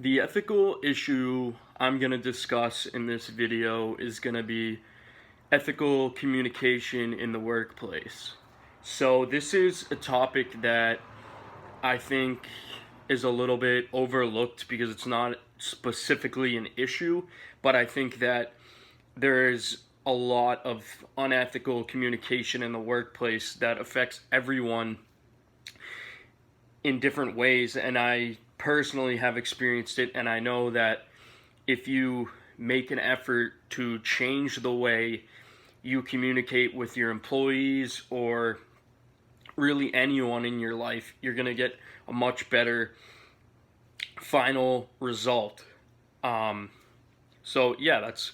The ethical issue I'm going to discuss in this video is going to be ethical communication in the workplace. So, this is a topic that I think is a little bit overlooked because it's not specifically an issue, but I think that there's a lot of unethical communication in the workplace that affects everyone in different ways, and I personally have experienced it, and I know that if you make an effort to change the way you communicate with your employees or really anyone in your life, you're going to get a much better final result. So yeah, that's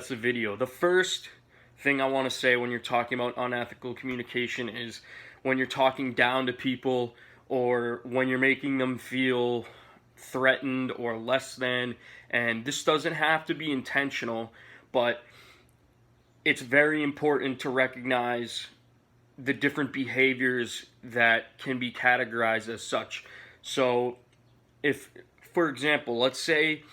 the video. The first thing I want to say when you're talking about unethical communication is when you're talking down to people or when you're making them feel threatened or less than, and this doesn't have to be intentional, but it's very important to recognize the different behaviors that can be categorized as such. So if, for example, let's say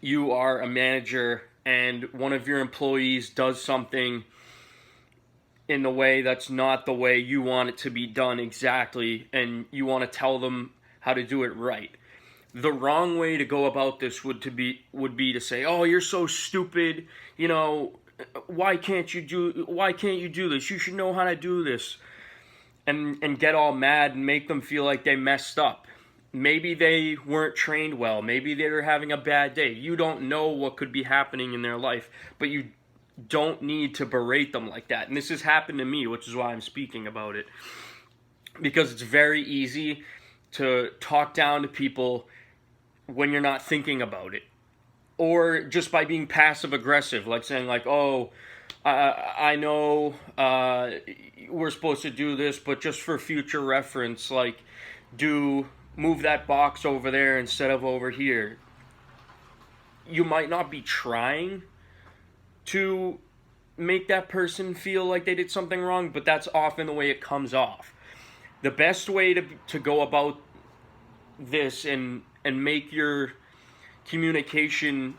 you are a manager and one of your employees does something in the way that's not the way you want it to be done exactly, and you want to tell them how to do it right. The wrong way to go about this would be to say, "Oh, you're so stupid. You know, why can't you do this? You should know how to do this." And get all mad and make them feel like they messed up. Maybe they weren't trained well. Maybe they were having a bad day. You don't know what could be happening in their life, but you don't need to berate them like that. And this has happened to me, which is why I'm speaking about it. Because it's very easy to talk down to people when you're not thinking about it. Or just by being passive aggressive, like saying like, "Oh, I know we're supposed to do this, but just for future reference, like, move that box over there instead of over here." You might not be trying to make that person feel like they did something wrong, but that's often the way it comes off. The best way to go about this and make your communication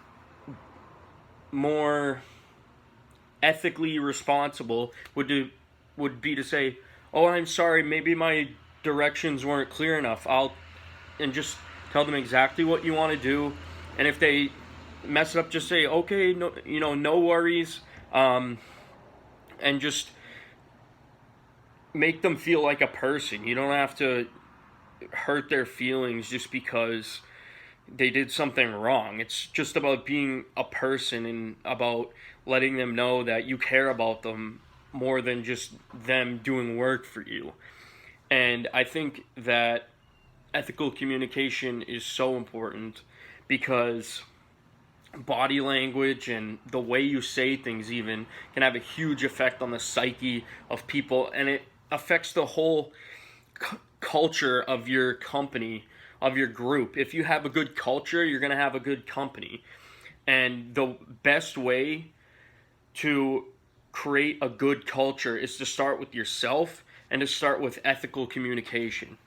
more ethically responsible would be to say, "Oh, I'm sorry, maybe my directions weren't clear enough." And just tell them exactly what you want to do, and if they mess it up, just say, "Okay, no, no worries," and just make them feel like a person. You don't have to hurt their feelings just because they did something wrong. It's just about being a person and about letting them know that you care about them more than just them doing work for you. And I think that ethical communication is so important because body language and the way you say things even can have a huge effect on the psyche of people, and it affects the whole culture of your company, of your group. If you have a good culture, you're going to have a good company. And the best way to create a good culture is to start with yourself and to start with ethical communication.